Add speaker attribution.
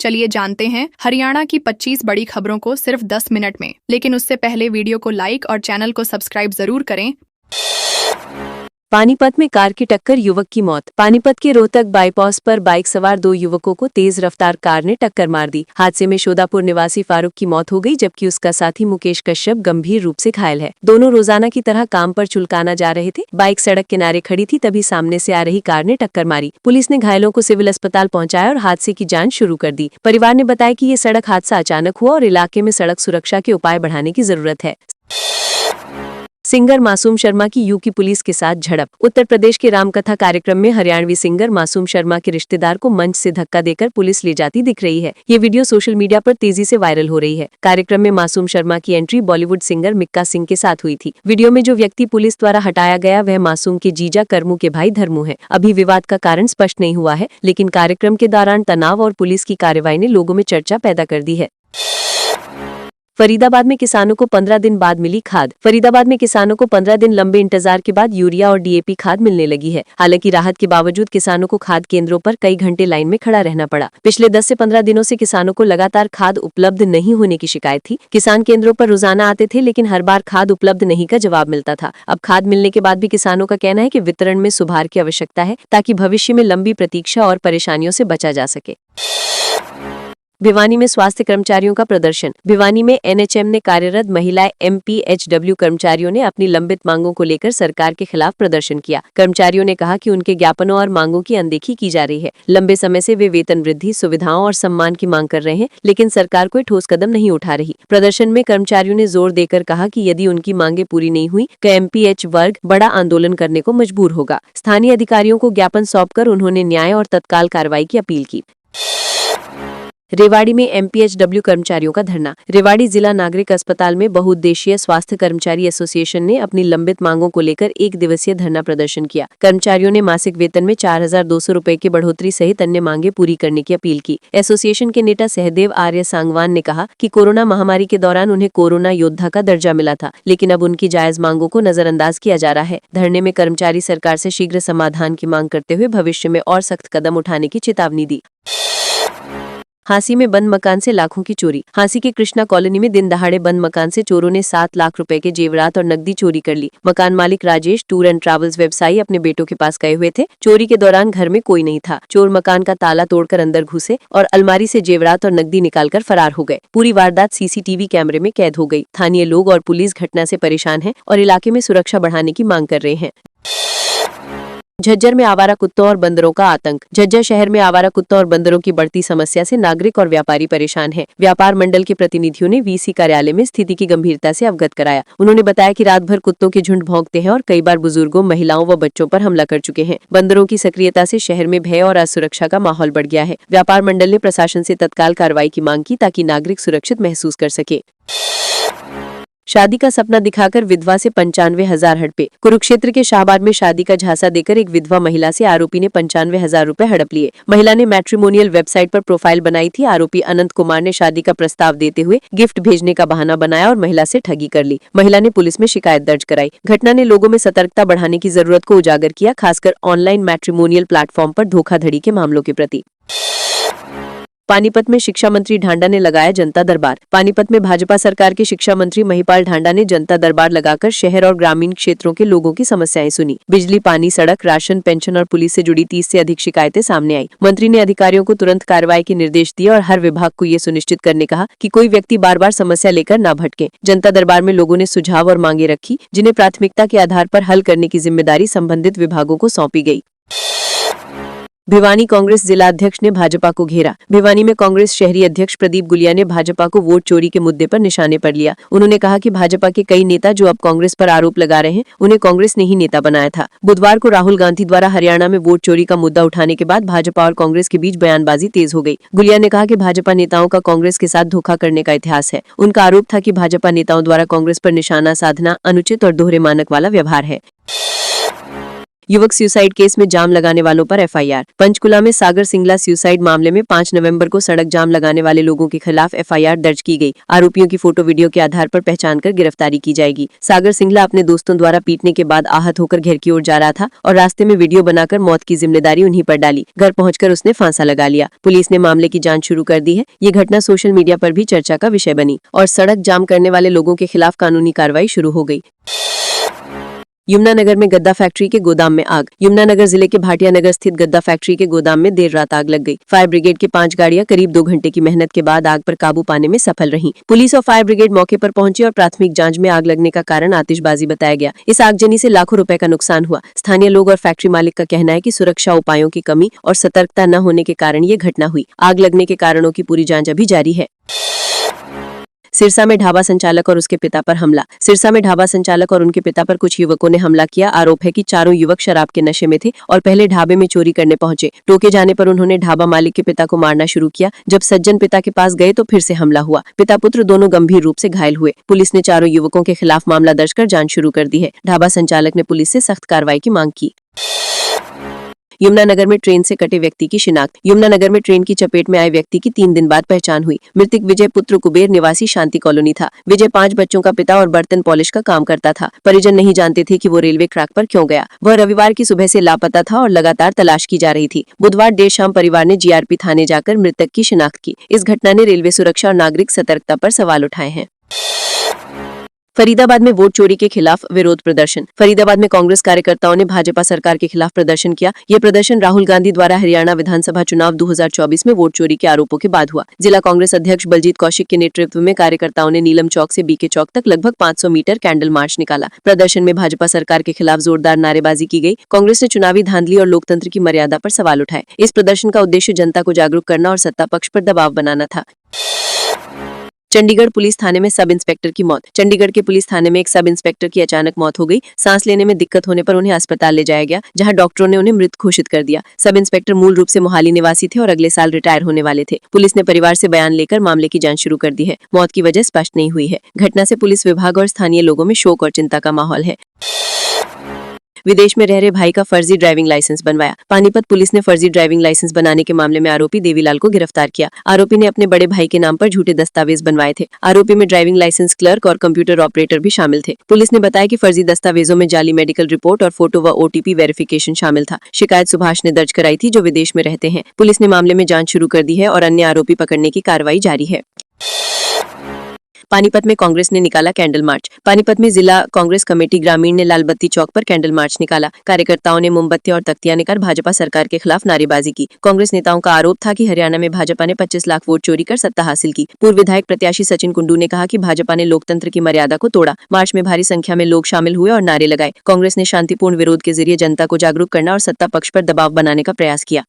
Speaker 1: चलिए जानते हैं हरियाणा की 25 बड़ी खबरों को सिर्फ 10 मिनट में। लेकिन उससे पहले वीडियो को लाइक और चैनल को सब्सक्राइब जरूर करें।
Speaker 2: पानीपत में कार की टक्कर, युवक की मौत। पानीपत के रोहतक बाईपास पर बाइक सवार 2 युवकों को तेज रफ्तार कार ने टक्कर मार दी। हादसे में शोदापुर निवासी फारूक की मौत हो गई, जबकि उसका साथी मुकेश कश्यप गंभीर रूप से घायल है। दोनों रोजाना की तरह काम पर चुलकाना जा रहे थे। बाइक सड़क किनारे खड़ी थी, तभी सामने से आ रही कार ने टक्कर मारी। पुलिस ने घायलों को सिविल अस्पताल पहुंचाया और हादसे की जांच शुरू कर दी। परिवार ने बताया कि ये सड़क हादसा अचानक हुआ और इलाके में सड़क सुरक्षा के उपाय बढ़ाने की जरूरत है। सिंगर मासूम शर्मा की यूपी पुलिस के साथ झड़प। उत्तर प्रदेश के रामकथा कार्यक्रम में हरियाणवी सिंगर मासूम शर्मा के रिश्तेदार को मंच से धक्का देकर पुलिस ले जाती दिख रही है। ये वीडियो सोशल मीडिया पर तेजी से वायरल हो रही है। कार्यक्रम में मासूम शर्मा की एंट्री बॉलीवुड सिंगर मिक्का सिंह के साथ हुई थी। वीडियो में जो व्यक्ति पुलिस द्वारा हटाया गया वह मासूम के जीजा करमू के भाई धर्मू है। अभी विवाद का कारण स्पष्ट नहीं हुआ है, लेकिन कार्यक्रम के दौरान तनाव और पुलिस की कार्रवाई ने लोगों में चर्चा पैदा कर दी है। फरीदाबाद में किसानों को 15 दिन बाद मिली खाद। फरीदाबाद में किसानों को 15 दिन लंबे इंतजार के बाद यूरिया और डीएपी खाद मिलने लगी है। हालांकि राहत के बावजूद किसानों को खाद केंद्रों पर कई घंटे लाइन में खड़ा रहना पड़ा। पिछले 10 से 15 दिनों से किसानों को लगातार खाद उपलब्ध नहीं होने की शिकायत थी। किसान केंद्रों पर रोजाना आते थे, लेकिन हर बार खाद उपलब्ध नहीं का जवाब मिलता था। अब खाद मिलने के बाद भी किसानों का कहना है कि वितरण में सुधार की आवश्यकता है, ताकि भविष्य में लंबी प्रतीक्षा और परेशानियों से बचा जा सके। भिवानी में स्वास्थ्य कर्मचारियों का प्रदर्शन। भिवानी में एनएचएम ने कार्यरत महिला एमपीएचडब्ल्यू कर्मचारियों ने अपनी लंबित मांगों को लेकर सरकार के खिलाफ प्रदर्शन किया। कर्मचारियों ने कहा कि उनके ज्ञापनों और मांगों की अनदेखी की जा रही है। लंबे समय से वे वेतन वृद्धि, सुविधाओं और सम्मान की मांग कर रहे हैं, लेकिन सरकार कोई ठोस कदम नहीं उठा रही। प्रदर्शन में कर्मचारियों ने जोर देकर कहा कि यदि उनकी मांगे पूरी नहीं हुई तो एमपीएच वर्ग बड़ा आंदोलन करने को मजबूर होगा। स्थानीय अधिकारियों को ज्ञापन सौंपकर उन्होंने न्याय और तत्काल कार्रवाई की अपील की। रेवाड़ी में एमपीएचडब्ल्यू कर्मचारियों का धरना। रेवाड़ी जिला नागरिक अस्पताल में बहुउद्देशीय स्वास्थ्य कर्मचारी एसोसिएशन ने अपनी लंबित मांगों को लेकर 1 दिवसीय धरना प्रदर्शन किया। कर्मचारियों ने मासिक वेतन में 4200 रुपए की बढ़ोतरी सहित अन्य मांगे पूरी करने की अपील की। एसोसिएशन के नेता सहदेव आर्य सांगवान ने कहा कि कोरोना महामारी के दौरान उन्हें कोरोना योद्धा का दर्जा मिला था, लेकिन अब उनकी जायज मांगों को नजरअंदाज किया जा रहा है। धरने में कर्मचारी सरकार से शीघ्र समाधान की मांग करते हुए भविष्य में और सख्त कदम उठाने की चेतावनी दी। हांसी में बंद मकान से लाखों की चोरी। हांसी के कृष्णा कॉलोनी में दिन दहाड़े बंद मकान से चोरों ने 7 लाख रुपए के जेवरात और नकदी चोरी कर ली। मकान मालिक राजेश टूर एंड ट्रैवल्स व्यवसायी अपने बेटों के पास गए हुए थे। चोरी के दौरान घर में कोई नहीं था। चोर मकान का ताला तोड़कर अंदर घुसे और अलमारी से जेवरात और नकदी निकालकर फरार हो गए। पूरी वारदात सीसीटीवी कैमरे में कैद हो गई। स्थानीय लोग और पुलिस घटना से परेशान हैं और इलाके में सुरक्षा बढ़ाने की मांग कर रहे हैं। झज्जर में आवारा कुत्तों और बंदरों का आतंक। झज्जर शहर में आवारा कुत्तों और बंदरों की बढ़ती समस्या से नागरिक और व्यापारी परेशान हैं। व्यापार मंडल के प्रतिनिधियों ने वीसी कार्यालय में स्थिति की गंभीरता से अवगत कराया। उन्होंने बताया कि रात भर कुत्तों के झुंड भौंकते हैं और कई बार बुजुर्गों, महिलाओं व बच्चों पर हमला कर चुके हैं। बंदरों की सक्रियता से शहर में भय और असुरक्षा का माहौल बढ़ गया है। व्यापार मंडल ने प्रशासन से तत्काल कार्रवाई की मांग की, ताकि नागरिक सुरक्षित महसूस कर सके। शादी का सपना दिखाकर विधवा से 95,000 हड़पे। कुरुक्षेत्र के शाहबाद में शादी का झांसा देकर एक विधवा महिला से आरोपी ने 95,000 रुपए हड़प लिए। महिला ने मैट्रिमोनियल वेबसाइट पर प्रोफाइल बनाई थी। आरोपी अनंत कुमार ने शादी का प्रस्ताव देते हुए गिफ्ट भेजने का बहाना बनाया और महिला से ठगी कर ली। महिला ने पुलिस में शिकायत दर्ज कराई। घटना ने लोगों में सतर्कता बढ़ाने की जरूरत को उजागर किया, खासकर ऑनलाइन मैट्रिमोनियल प्लेटफॉर्म पर धोखाधड़ी के मामलों के प्रति। पानीपत में शिक्षा मंत्री ढांडा ने लगाया जनता दरबार। पानीपत में भाजपा सरकार के शिक्षा मंत्री महिपाल ढांडा ने जनता दरबार लगाकर शहर और ग्रामीण क्षेत्रों के लोगों की समस्याएं सुनी। बिजली, पानी, सड़क, राशन, पेंशन और पुलिस से जुड़ी 30 से अधिक शिकायतें सामने आई। मंत्री ने अधिकारियों को तुरंत कार्रवाई के निर्देश दिए और हर विभाग को ये सुनिश्चित करने कहा कि कोई व्यक्ति बार बार समस्या लेकर न भटके। जनता दरबार में लोगों ने सुझाव और मांगे रखी, जिन्हें प्राथमिकता के आधार पर हल करने की जिम्मेदारी संबंधित विभागों को सौंपी गई। भिवानी कांग्रेस जिला अध्यक्ष ने भाजपा को घेरा। भिवानी में कांग्रेस शहरी अध्यक्ष प्रदीप गुलिया ने भाजपा को वोट चोरी के मुद्दे पर निशाने पर लिया। उन्होंने कहा कि भाजपा के कई नेता जो अब कांग्रेस पर आरोप लगा रहे हैं, उन्हें कांग्रेस ने ही नेता बनाया था। बुधवार को राहुल गांधी द्वारा हरियाणा में वोट चोरी का मुद्दा उठाने के बाद भाजपा और कांग्रेस के बीच बयानबाजी तेज हो गई। गुलिया ने कहा कि भाजपा नेताओं का कांग्रेस के साथ धोखा करने का इतिहास है। उनका आरोप था कि भाजपा नेताओं द्वारा कांग्रेस पर निशाना साधना अनुचित और दोहरे मानक वाला व्यवहार है। युवक सुसाइड केस में जाम लगाने वालों पर एफआईआर। पंचकुला में सागर सिंगला सुसाइड मामले में 5 नवंबर को सड़क जाम लगाने वाले लोगों के खिलाफ एफआईआर दर्ज की गई। आरोपियों की फोटो वीडियो के आधार पर पहचान कर गिरफ्तारी की जाएगी। सागर सिंगला अपने दोस्तों द्वारा पीटने के बाद आहत होकर घर की ओर जा रहा था और रास्ते में वीडियो बनाकर मौत की जिम्मेदारी उन्हीं पर डाली। घर पहुंचकर उसने फांसा लगा लिया। पुलिस ने मामले की जांच शुरू कर दी है। ये घटना सोशल मीडिया पर भी चर्चा का विषय बनी और सड़क जाम करने वाले लोगों के खिलाफ कानूनी कार्रवाई शुरू हो गई। यमुनानगर में गद्दा फैक्ट्री के गोदाम में आग। यमुनानगर जिले के भाटिया नगर स्थित गद्दा फैक्ट्री के गोदाम में देर रात आग लग गई। फायर ब्रिगेड की 5 गाड़ियां करीब 2 घंटे की मेहनत के बाद आग पर काबू पाने में सफल रहीं। पुलिस और फायर ब्रिगेड मौके पर पहुंची और प्राथमिक जांच में आग लगने का कारण आतिशबाजी बताया गया। इस आगजनी से लाखों रुपए का नुकसान हुआ। स्थानीय लोग और फैक्ट्री मालिक का कहना है कि सुरक्षा उपायों की कमी और सतर्कता न होने के कारण ये घटना हुई। आग लगने के कारणों की पूरी जांच अभी जारी है। सिरसा में ढाबा संचालक और उसके पिता पर हमला। सिरसा में ढाबा संचालक और उनके पिता पर कुछ युवकों ने हमला किया। आरोप है कि चारों युवक शराब के नशे में थे और पहले ढाबे में चोरी करने पहुंचे। टोके जाने पर उन्होंने ढाबा मालिक के पिता को मारना शुरू किया। जब सज्जन पिता के पास गए तो फिर से हमला हुआ। पिता पुत्र दोनों गंभीर रूप से घायल हुए। पुलिस ने चारों युवकों के खिलाफ मामला दर्ज कर जांच शुरू कर दी है। ढाबा संचालक ने पुलिस से सख्त कार्रवाई की मांग की। यमुनानगर में ट्रेन से कटे व्यक्ति की शिनाख्त। यमुनानगर में ट्रेन की चपेट में आए व्यक्ति की 3 दिन बाद पहचान हुई। मृतक विजय पुत्र कुबेर निवासी शांति कॉलोनी था। विजय 5 बच्चों का पिता और बर्तन पॉलिश का काम करता था। परिजन नहीं जानते थे कि वो रेलवे ट्रैक पर क्यों गया। वह रविवार की सुबह से लापता था और लगातार तलाश की जा रही थी। बुधवार देर शाम परिवार ने जीआरपी थाने जाकर मृतक की शिनाख्त की। इस घटना ने रेलवे सुरक्षा और नागरिक सतर्कता पर सवाल उठाए हैं। फरीदाबाद में वोट चोरी के खिलाफ विरोध प्रदर्शन। फरीदाबाद में कांग्रेस कार्यकर्ताओं ने भाजपा सरकार के खिलाफ प्रदर्शन किया। ये प्रदर्शन राहुल गांधी द्वारा हरियाणा विधानसभा चुनाव 2024 में वोट चोरी के आरोपों के बाद हुआ। जिला कांग्रेस अध्यक्ष बलजीत कौशिक के नेतृत्व में कार्यकर्ताओं ने नीलम चौक से बीके चौक तक लगभग 500 मीटर कैंडल मार्च निकाला। प्रदर्शन में भाजपा सरकार के खिलाफ जोरदार नारेबाजी की गई। कांग्रेस ने चुनावी धांधली और लोकतंत्र की मर्यादा पर सवाल उठाए। इस प्रदर्शन का उद्देश्य जनता को जागरूक करना और सत्ता पक्ष पर दबाव बनाना था। चंडीगढ़ पुलिस थाने में सब इंस्पेक्टर की मौत। चंडीगढ़ के पुलिस थाने में एक सब इंस्पेक्टर की अचानक मौत हो गई। सांस लेने में दिक्कत होने पर उन्हें अस्पताल ले जाया गया, जहां डॉक्टरों ने उन्हें मृत घोषित कर दिया। सब इंस्पेक्टर मूल रूप से मोहाली निवासी थे और अगले साल रिटायर होने वाले थे। पुलिस ने परिवार से बयान लेकर मामले की जांच शुरू कर दी है। मौत की वजह स्पष्ट नहीं हुई है। घटना से पुलिस विभाग और स्थानीय लोगों में शोक और चिंता का माहौल है। विदेश में रह रहे भाई का फर्जी ड्राइविंग लाइसेंस बनवाया। पानीपत पुलिस ने फर्जी ड्राइविंग लाइसेंस बनाने के मामले में आरोपी देवीलाल को गिरफ्तार किया। आरोपी ने अपने बड़े भाई के नाम पर झूठे दस्तावेज बनवाए थे। आरोपी में ड्राइविंग लाइसेंस क्लर्क और कंप्यूटर ऑपरेटर भी शामिल थे। पुलिस ने बताया कि फर्जी दस्तावेजों में जाली मेडिकल रिपोर्ट और फोटो व ओटीपी वेरिफिकेशन शामिल था। शिकायत सुभाष ने दर्ज कराई थी, जो विदेश में रहते हैं। पुलिस ने मामले में जांच शुरू कर दी है और अन्य आरोपी पकड़ने की कार्रवाई जारी है। पानीपत में कांग्रेस ने निकाला कैंडल मार्च। पानीपत में जिला कांग्रेस कमेटी ग्रामीण ने लालबत्ती चौक पर कैंडल मार्च निकाला। कार्यकर्ताओं ने मोमबत्ती और तख्तियां लेकर भाजपा सरकार के खिलाफ नारेबाजी की। कांग्रेस नेताओं का आरोप था कि हरियाणा में भाजपा ने 25 लाख वोट चोरी कर सत्ता हासिल की। पूर्व विधायक प्रत्याशी सचिन कुंडू ने कहा कि भाजपा ने लोकतंत्र की मर्यादा को तोड़ा। मार्च में भारी संख्या में लोग शामिल हुए और नारे लगाए। कांग्रेस ने शांतिपूर्ण विरोध के जरिए जनता को जागरूक करना और सत्ता पक्ष पर दबाव बनाने का प्रयास किया।